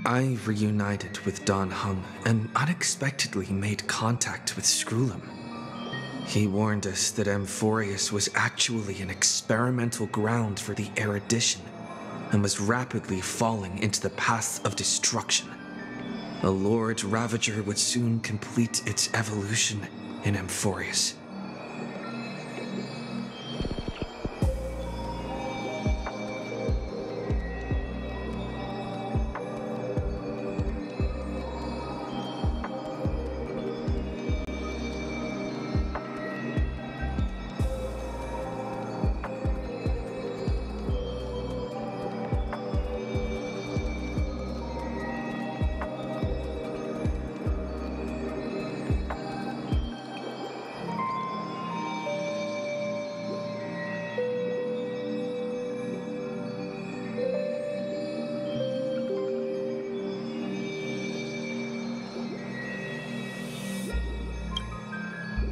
I reunited with Dan Heng and unexpectedly made contact with Skrullum. He warned us that Amphorius was actually an experimental ground for the erudition and was rapidly falling into the path of destruction. A Lord Ravager would soon complete its evolution in Amphorius.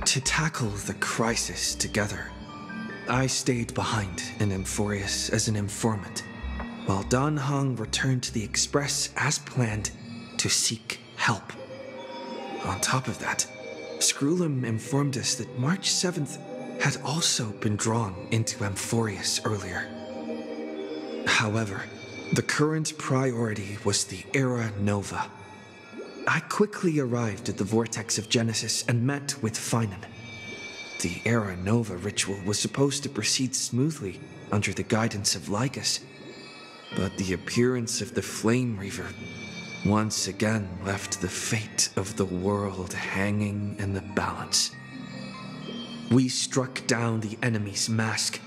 To tackle the crisis together, I stayed behind in Amphorius as an informant, while Dan Heng returned to the Express as planned to seek help. On top of that, Skrullum informed us that March 7th had also been drawn into Amphorius earlier. However, the current priority was the Era Nova. I quickly arrived at the Vortex of Genesis and met with Finan. The Era Nova ritual was supposed to proceed smoothly under the guidance of Lycus, but the appearance of the Flame Reaver once again left the fate of the world hanging in the balance. We struck down the enemy's mask,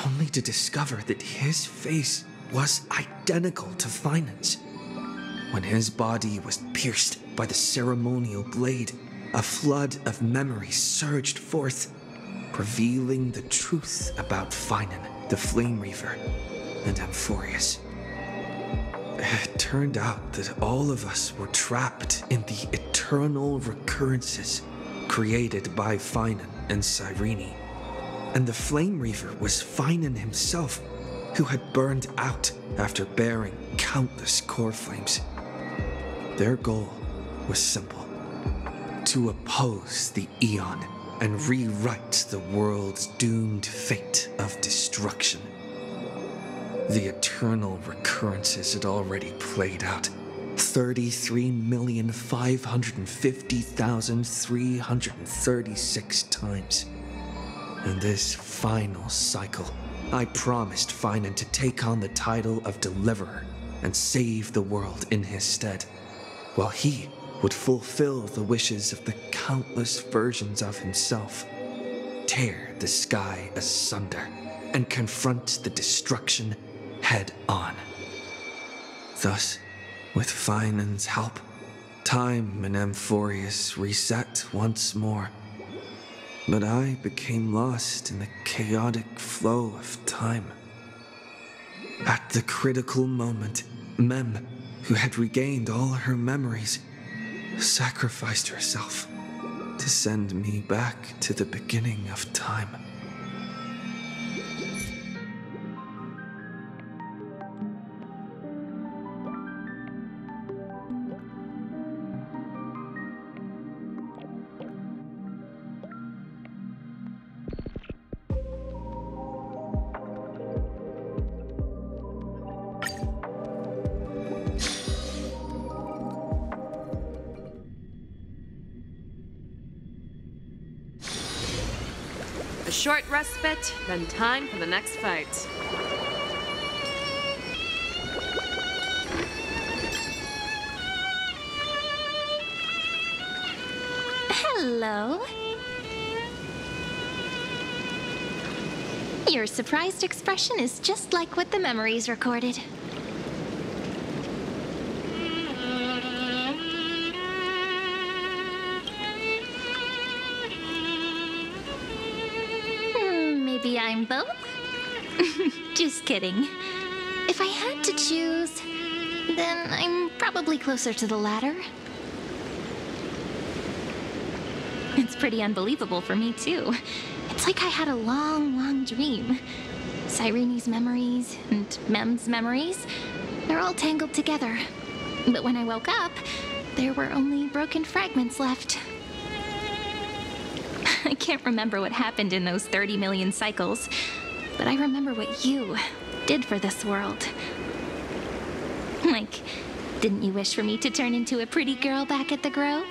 only to discover that his face was identical to Finan's. When his body was pierced by the ceremonial blade, a flood of memories surged forth, revealing the truth about Finan, the Flame Reaver, and Amphorius. It turned out that all of us were trapped in the eternal recurrences created by Finan and Cyrene, and the Flame Reaver was Finan himself, who had burned out after bearing countless core flames. Their goal was simple: to oppose the Aeon and rewrite the world's doomed fate of destruction. The eternal recurrences had already played out 33,550,336 times. In this final cycle, I promised Finan to take on the title of Deliverer and save the world in his stead, while he would fulfill the wishes of the countless versions of himself, tear the sky asunder, and confront the destruction head on. Thus, with Finan's help, time in Amphorius reset once more. But I became lost in the chaotic flow of time. At the critical moment, Mem, who had regained all her memories, sacrificed herself to send me back to the beginning of time. A short respite, then time for the next fight. Hello. Your surprised expression is just like what the memories recorded. Maybe I'm both? Just kidding. If I had to choose, then I'm probably closer to the latter. It's pretty unbelievable for me, too. It's like I had a long, long dream. Cyrene's memories and Mem's memories, they're all tangled together. But when I woke up, there were only broken fragments left. I can't remember what happened in those 30 million cycles, but I remember what you did for this world. Like, didn't you wish for me to turn into a pretty girl back at the Grove?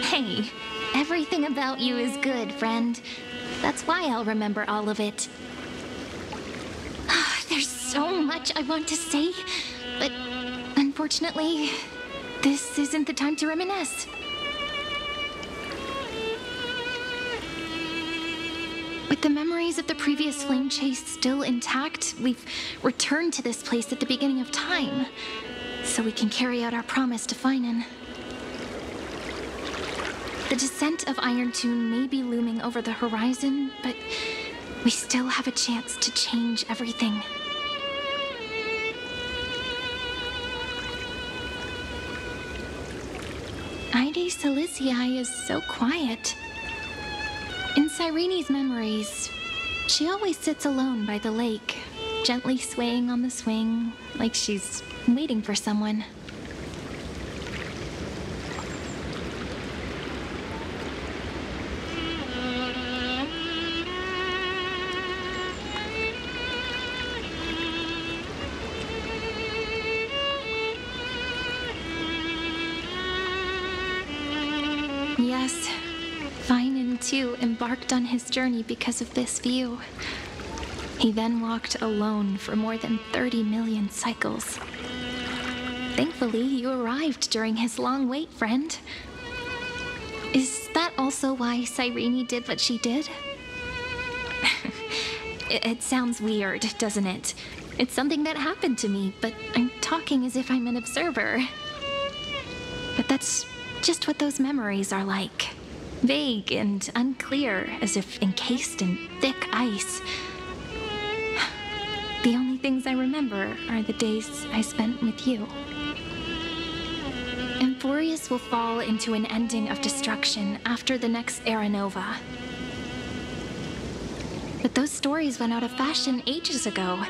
Hey, everything about you is good, friend. That's why I'll remember all of it. There's so much I want to say, but unfortunately, this isn't the time to reminisce. With the memories of the previous flame chase still intact, we've returned to this place at the beginning of time, so we can carry out our promise to Finan. The descent of Iron Tune may be looming over the horizon, but we still have a chance to change everything. Ide Silicii is so quiet. In Cyrene's memories, she always sits alone by the lake, gently swaying on the swing, like she's waiting for someone. Yes, Finan too embarked on his journey because of this view. He then walked alone for more than 30 million cycles. Thankfully, you arrived during his long wait, friend. Is that also why Cyrene did what she did? It sounds weird, doesn't it? It's something that happened to me, but I'm talking as if I'm an observer. But that's just what those memories are like. Vague and unclear, as if encased in thick ice. The only things I remember are the days I spent with you. Emphorius will fall into an ending of destruction after the next Era Nova. But those stories went out of fashion ages ago.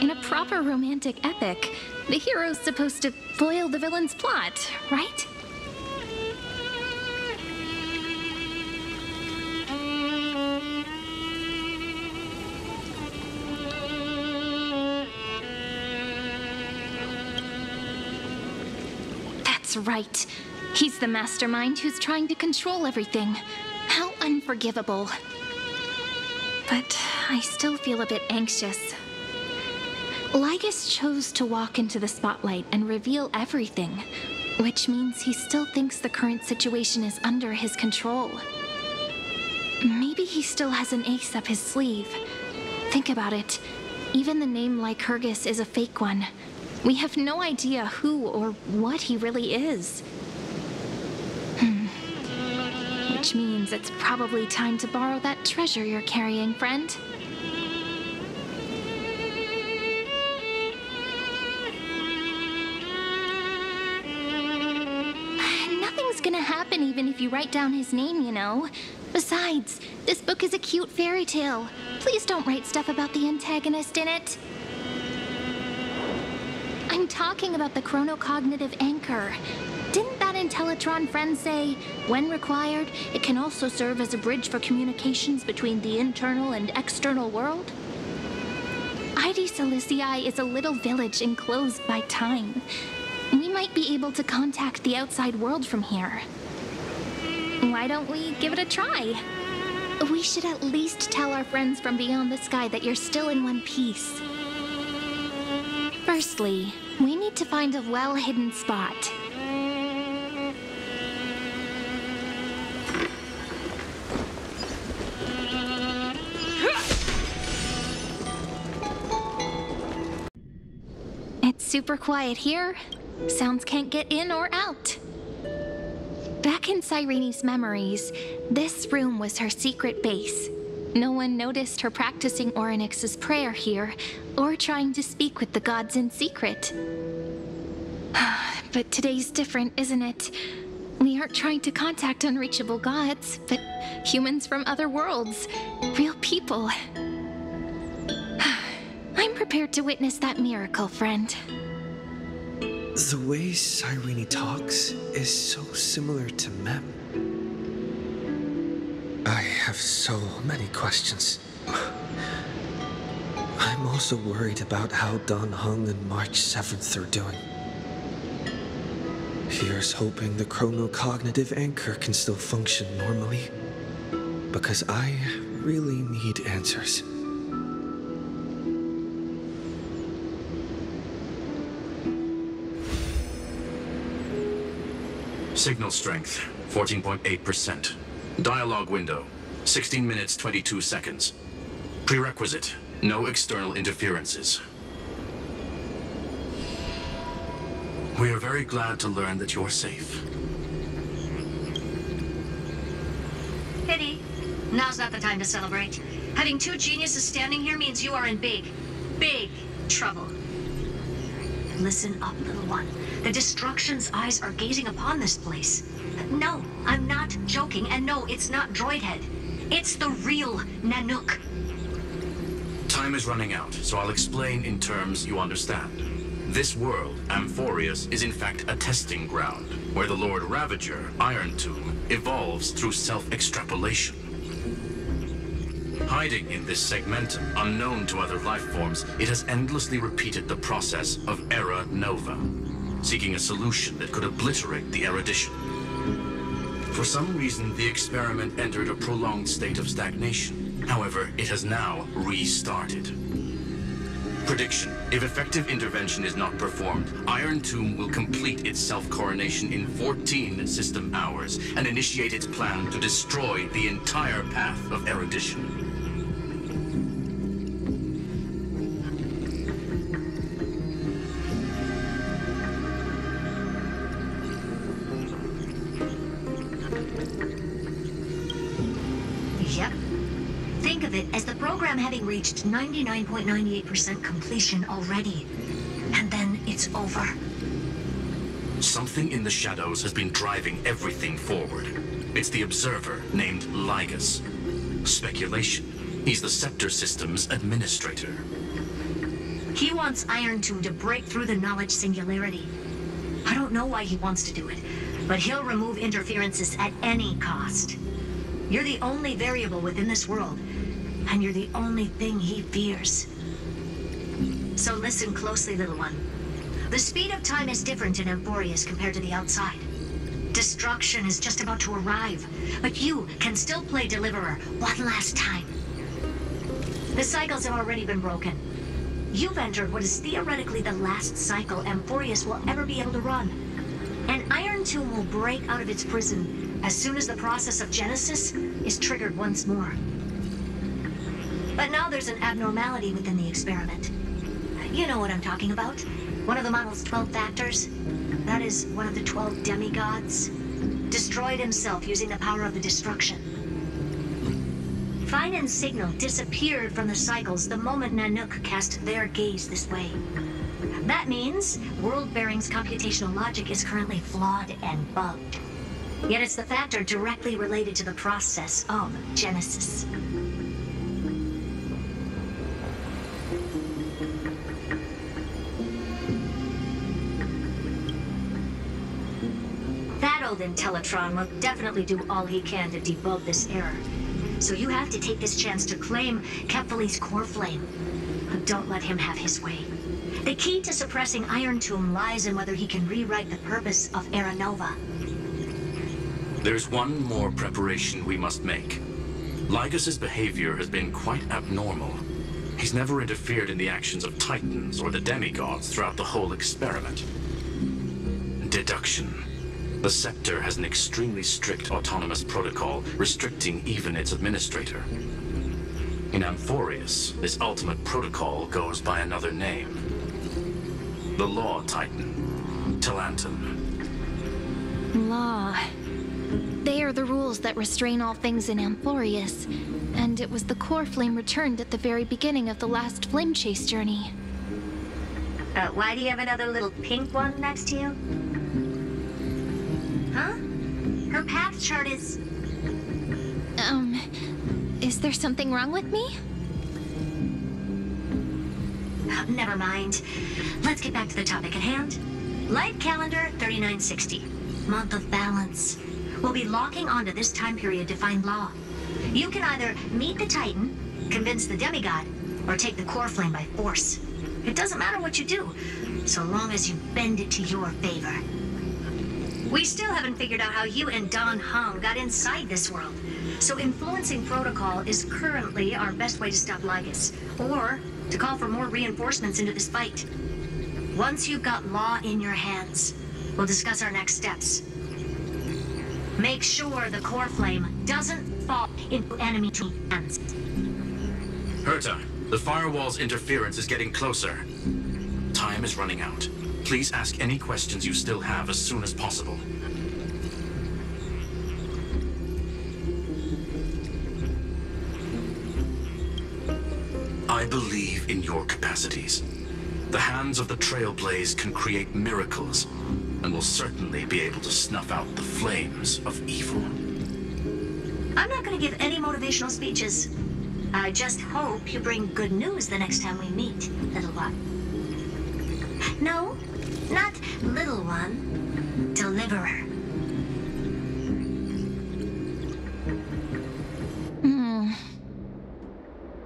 In a proper romantic epic, the hero's supposed to foil the villain's plot, right? That's right. He's the mastermind who's trying to control everything. How unforgivable. But I still feel a bit anxious. Lygus chose to walk into the spotlight and reveal everything, which means he still thinks the current situation is under his control. Maybe he still has an ace up his sleeve. Think about it. Even the name Lycurgus is a fake one. We have no idea who or what he really is. Which means it's probably time to borrow that treasure you're carrying, friend. Nothing's gonna happen even if you write down his name, you know. Besides, this book is a cute fairy tale. Please don't write stuff about the antagonist in it. I'm talking about the chronocognitive anchor. Didn't that Intellitron friend say, when required, it can also serve as a bridge for communications between the internal and external world? Ide Silicii is a little village enclosed by time. We might be able to contact the outside world from here. Why don't we give it a try? We should at least tell our friends from beyond the sky that you're still in one piece. Firstly, we need to find a well-hidden spot. It's super quiet here. Sounds can't get in or out. Back in Cyrene's memories, this room was her secret base. No one noticed her practicing Orynyx's prayer here, or trying to speak with the gods in secret. But today's different, isn't it? We aren't trying to contact unreachable gods, but humans from other worlds. Real people. I'm prepared to witness that miracle, friend. The way Cyrene talks is so similar to Mem. I have so many questions. I'm also worried about how Dan Heng and March 7th are doing. Here's hoping the chronocognitive anchor can still function normally, because I really need answers. Signal strength, 14.8%. Dialogue window, 16 minutes 22 seconds. Prerequisite, no external interferences. We are very glad to learn that you're safe. Pity. Now's not the time to celebrate. Having two geniuses standing here means you are in big, big trouble. Listen up, little one. The Destruction's eyes are gazing upon this place. No, I'm not joking, and no, it's not Droidhead. It's the real Nanook. Time is running out, so I'll explain in terms you understand. This world, Amphorius, is in fact a testing ground, where the Lord Ravager, Iron Tomb, evolves through self-extrapolation. Hiding in this segmentum, unknown to other life forms, it has endlessly repeated the process of Era Nova, seeking a solution that could obliterate the erudition. For some reason, the experiment entered a prolonged state of stagnation. However, it has now restarted. Prediction: if effective intervention is not performed, Iron Tomb will complete its self-coronation in 14 system hours and initiate its plan to destroy the entire path of erudition. Yep. Think of it as the program having reached 99.98% completion already. And then it's over. Something in the shadows has been driving everything forward. It's the Observer named Lygus. Speculation: he's the Scepter System's administrator. He wants Iron Tomb to break through the knowledge singularity. I don't know why he wants to do it, but he'll remove interferences at any cost. You're the only variable within this world, and you're the only thing he fears. So listen closely, little one. The speed of time is different in Amphorius compared to the outside. Destruction is just about to arrive, but you can still play Deliverer one last time. The cycles have already been broken. You've entered what is theoretically the last cycle Amphorius will ever be able to run. And Iron Tomb will break out of its prison as soon as the process of Genesis is triggered once more. But now there's an abnormality within the experiment. You know what I'm talking about. One of the model's 12 factors. That is one of the 12 demigods. Destroyed himself using the power of the Destruction. Fine and Signal disappeared from the cycles the moment Nanook cast their gaze this way. That means World Bearing's computational logic is currently flawed and bugged. Yet it's the factor directly related to the process of Genesis. That old Intellitron will definitely do all he can to debug this error. So you have to take this chance to claim Kephalli's core flame. But don't let him have his way. The key to suppressing Iron Tomb lies in whether he can rewrite the purpose of Era Nova. There's one more preparation we must make. Lygus's behavior has been quite abnormal. He's never interfered in the actions of Titans or the demigods throughout the whole experiment. Deduction. The Scepter has an extremely strict autonomous protocol restricting even its administrator. In Amphorius, this ultimate protocol goes by another name. The Law Titan, Talantum. Law. They are the rules that restrain all things in Amphorius, and it was the core flame returned at the very beginning of the last flame chase journey. Why do you have another little pink one next to you? Huh? depth chart is... Is there something wrong with me? Never mind. Let's get back to the topic at hand. Life calendar 3960. Month of balance. We'll be locking onto this time period to find law. You can either meet the Titan, convince the demigod, or take the core flame by force. It doesn't matter what you do, so long as you bend it to your favor. We still haven't figured out how you and Don Hung got inside this world. So influencing protocol is currently our best way to stop Lygus, or to call for more reinforcements into this fight. Once you've got law in your hands, we'll discuss our next steps. Make sure the core flame doesn't fall into enemy hands. Herta, the firewall's interference is getting closer. Time is running out. Please ask any questions you still have as soon as possible. I believe in your capacities. The hands of the Trailblaze can create miracles, and will certainly be able to snuff out the flames of evil. I'm not going to give any motivational speeches. I just hope you bring good news the next time we meet, little one. No, not little one. Deliverer.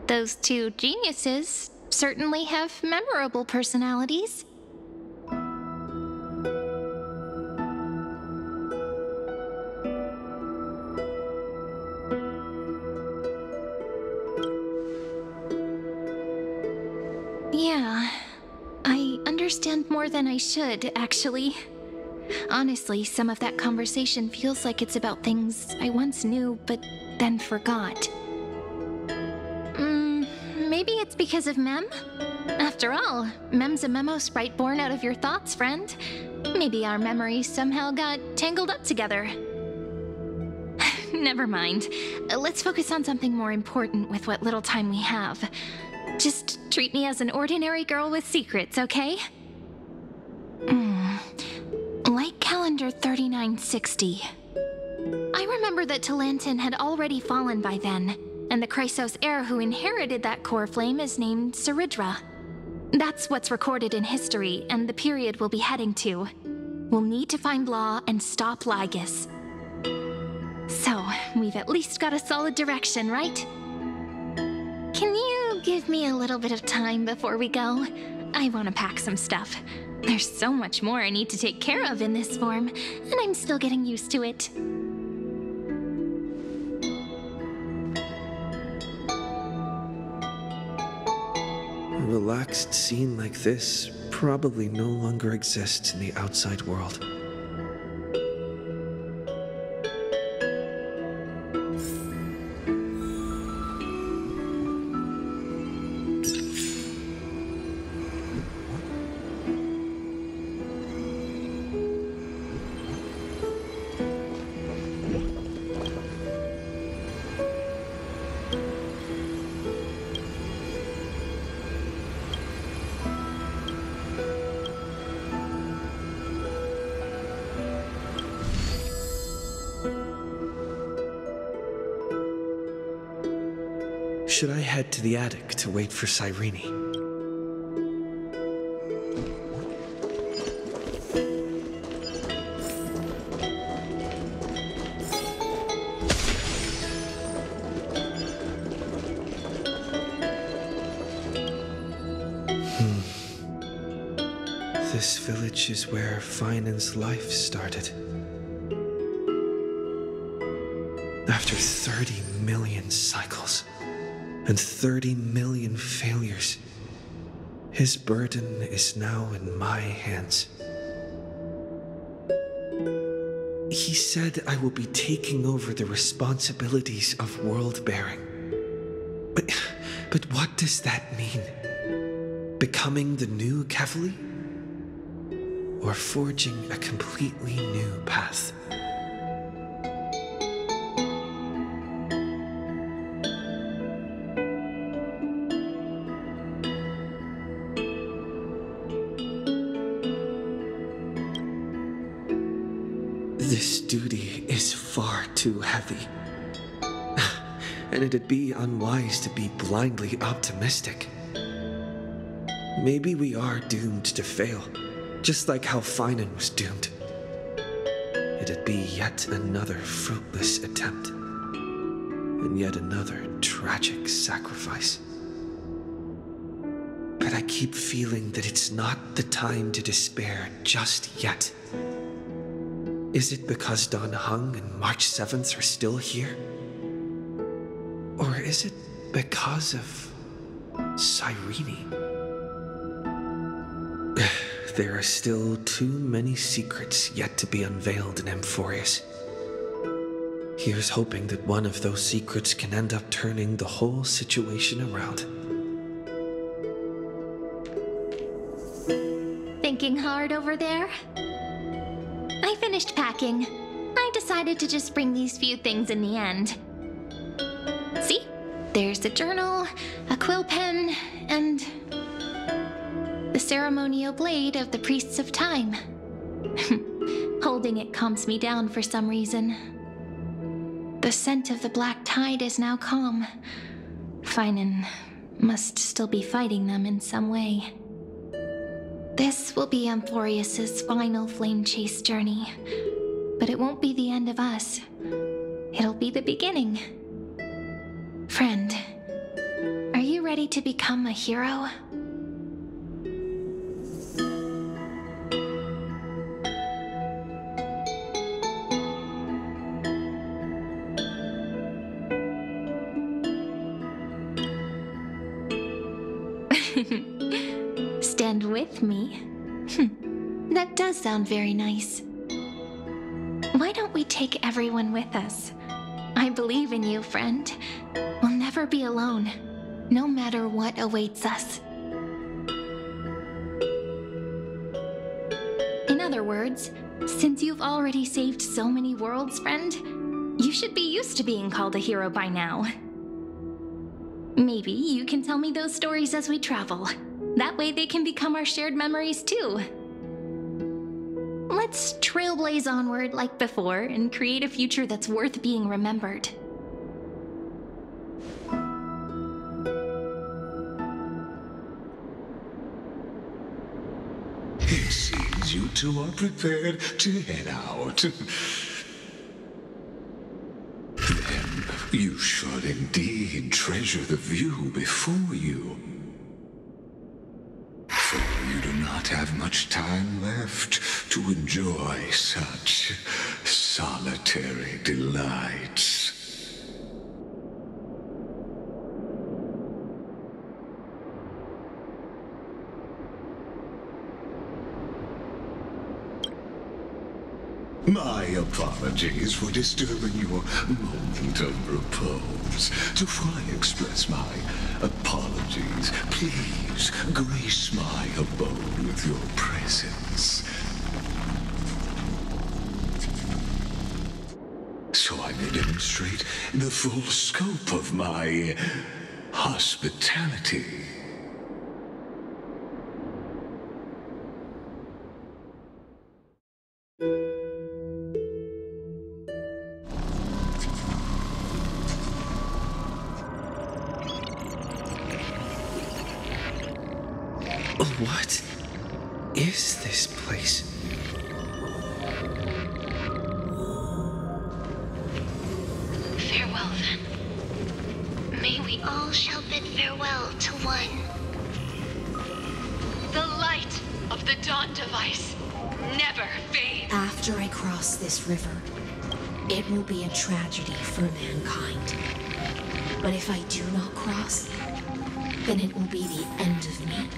Those two geniuses certainly have memorable personalities. Yeah, I understand more than I should, actually. Honestly, some of that conversation feels like it's about things I once knew, but then forgot. Maybe it's because of Mem? After all, Mem's a memo sprite born out of your thoughts, friend. Maybe our memories somehow got tangled up together. Never mind. Let's focus on something more important with what little time we have. Just treat me as an ordinary girl with secrets, okay? Light calendar 3960. I remember that Talantin had already fallen by then, and the Chrysos heir who inherited that core flame is named Saridra. That's what's recorded in history, and the period we'll be heading to. We'll need to find Law and stop Lygus. So, we've at least got a solid direction, right? Can you give me a little bit of time before we go? I want to pack some stuff. There's so much more I need to take care of in this form, and I'm still getting used to it. A relaxed scene like this probably no longer exists in the outside world. Should I head to the attic to wait for Cyrene? This village is where Finan's life started. After 30 million cycles and 30 million failures, his burden is now in my hands. He said I will be taking over the responsibilities of world-bearing. But what does that mean? Becoming the new Kefali? Or forging a completely new path? This duty is is far too heavy. And it'd be unwise to be blindly optimistic. Maybe we are doomed to fail, just like how Finan was doomed. It'd be yet another fruitless attempt, and yet another tragic sacrifice. But I keep feeling that it's not the time to despair just yet. Is it because Dan Heng and March 7th are still here? Or is it because of Cyrene? There are still too many secrets yet to be unveiled in Amphorius. Here's hoping that one of those secrets can end up turning the whole situation around. Thinking hard over there? I finished packing. I decided to just bring these few things in the end. See? There's a journal, a quill pen, and the ceremonial blade of the Priests of Time. Holding it calms me down for some reason. The scent of the black tide is now calm. Finan must still be fighting them in some way. This will be Amphorius's final flame chase journey, but it won't be the end of us. It'll be the beginning. Friend, are you ready to become a hero? Stand with me? That does sound very nice. Why don't we take everyone with us? I believe in you, friend. We'll never be alone, no matter what awaits us. In other words, since you've already saved so many worlds, friend, you should be used to being called a hero by now. Maybe you can tell me those stories as we travel. That way they can become our shared memories too. Let's trailblaze onward like before and create a future that's worth being remembered. It seems you two are prepared to head out. Then you should indeed treasure the view before you. For you do not have much time left to enjoy such solitary delights. My apologies for disturbing your moment of repose. To fully express my apologies, please grace my abode with your presence, so I may demonstrate the full scope of my hospitality. What is this place? Farewell, then. May we all shall bid farewell to one. The light of the Dawn Device never fades. After I cross this river, it will be a tragedy for mankind. But if I do not cross, then it will be the end of me.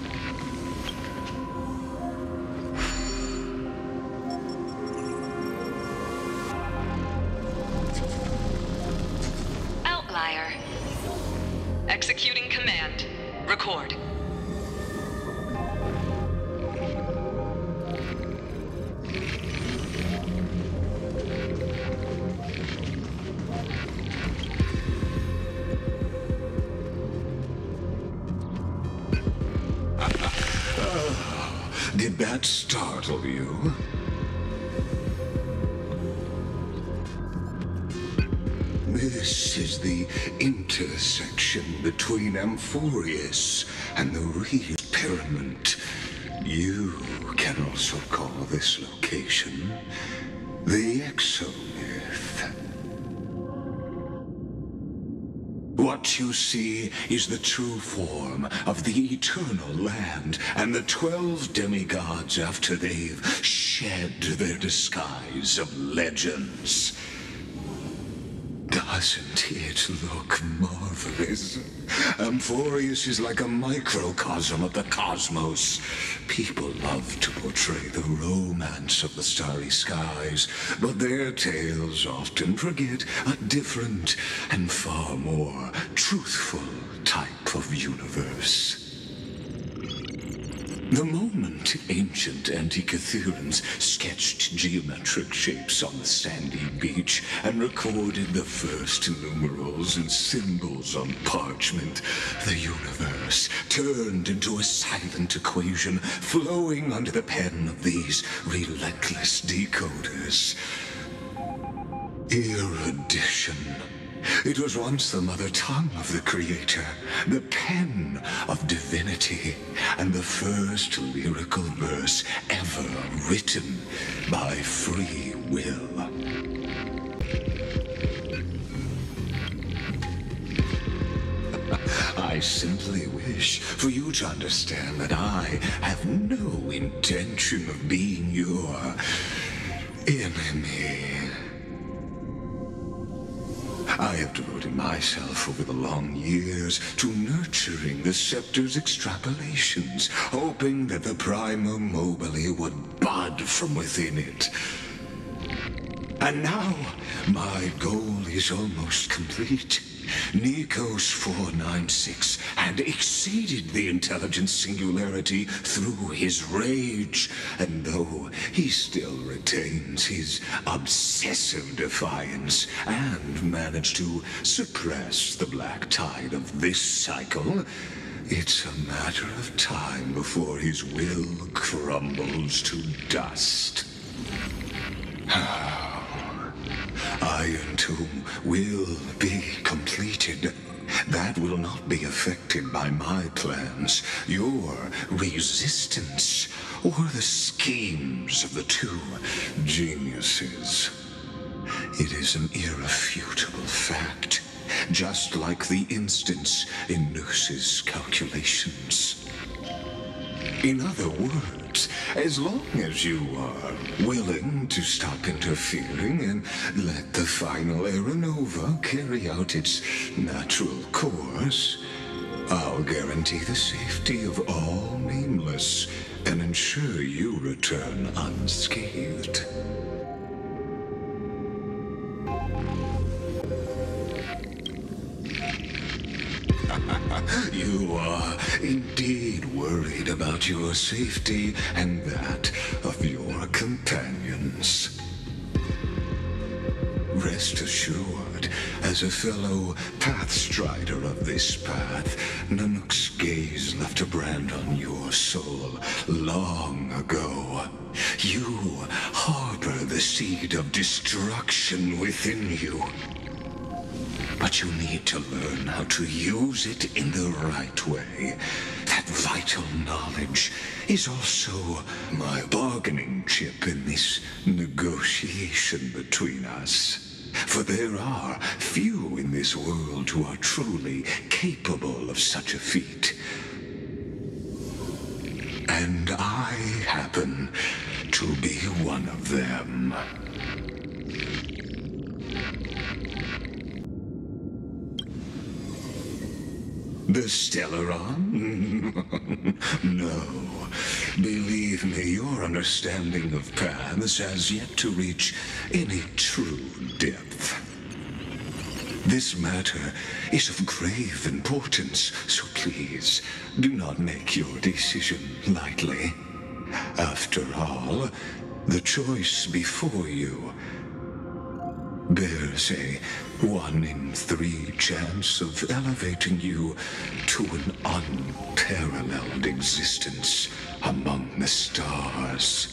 Outlier. Executing command. Record. Did that startle you? This is the intersection between Amphorius and the real pyramid. You can also call this location the Exomyth. What you see is the true form of the eternal land and the 12 demigods after they've shed their disguise of legends. Doesn't it look marvelous? Amphorius is like a microcosm of the cosmos. People love to portray the romance of the starry skies, but their tales often forget a different and far more truthful type of universe. The moment ancient Antikytherians sketched geometric shapes on the sandy beach and recorded the first numerals and symbols on parchment, the universe turned into a silent equation flowing under the pen of these relentless decoders. Erudition. It was once the mother tongue of the Creator, the pen of divinity, and the first lyrical verse ever written by free will. I simply wish for you to understand that I have no intention of being your enemy. I have devoted myself over the long years to nurturing the scepter's extrapolations, hoping that the Prima Mobile would bud from within it. And now, my goal is almost complete. Nikos 496 had exceeded the intelligence singularity through his rage, and though he still retains his obsessive defiance and managed to suppress the black tide of this cycle, it's a matter of time before his will crumbles to dust. Iron Tomb will be completed. That will not be affected by my plans, your resistance, or the schemes of the two geniuses. It is an irrefutable fact, just like the instance in Noos's calculations. In other words, as long as you are willing to stop interfering and let the final Aeronova carry out its natural course, I'll guarantee the safety of all nameless and ensure you return unscathed. You are indeed worried about your safety and that of your companions. Rest assured, as a fellow pathstrider of this path, Nanook's gaze left a brand on your soul long ago. You harbor the seed of destruction within you. But you need to learn how to use it in the right way. That vital knowledge is also my bargaining chip in this negotiation between us. For there are few in this world who are truly capable of such a feat. And I happen to be one of them. The Stellaron? No. Believe me, your understanding of paths has yet to reach any true depth. This matter is of grave importance, so please do not make your decision lightly. After all, the choice before you bears a 1 in 3 chance of elevating you to an unparalleled existence among the stars.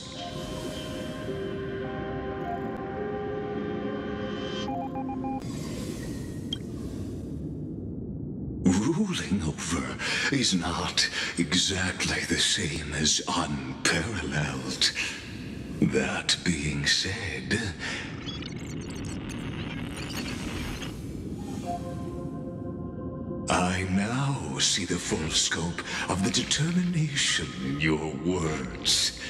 rolling over is not exactly the same as unparalleled. That being said, I now see the full scope of the determination in your words.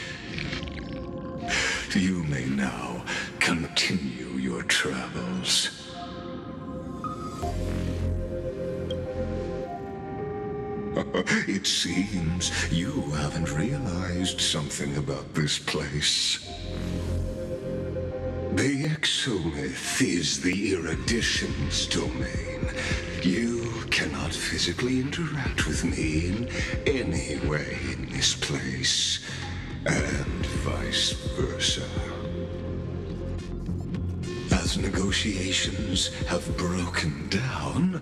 You may now continue your travels. It seems you haven't realized something about this place. The exomyth is the erudition's domain. You cannot physically interact with me in any way in this place, and vice versa. As negotiations have broken down,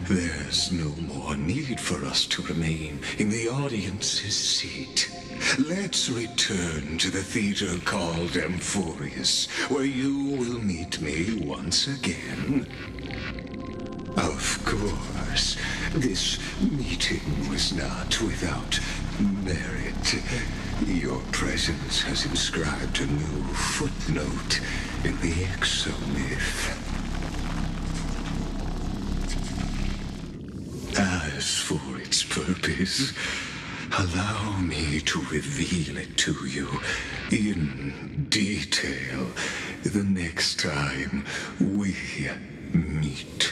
there's no more need for us to remain in the audience's seat. Let's return to the theater called Amphorius, where you will meet me once again. Of course, this meeting was not without merit. Your presence has inscribed a new footnote in the exomyth. As for its purpose, allow me to reveal it to you in detail the next time we meet.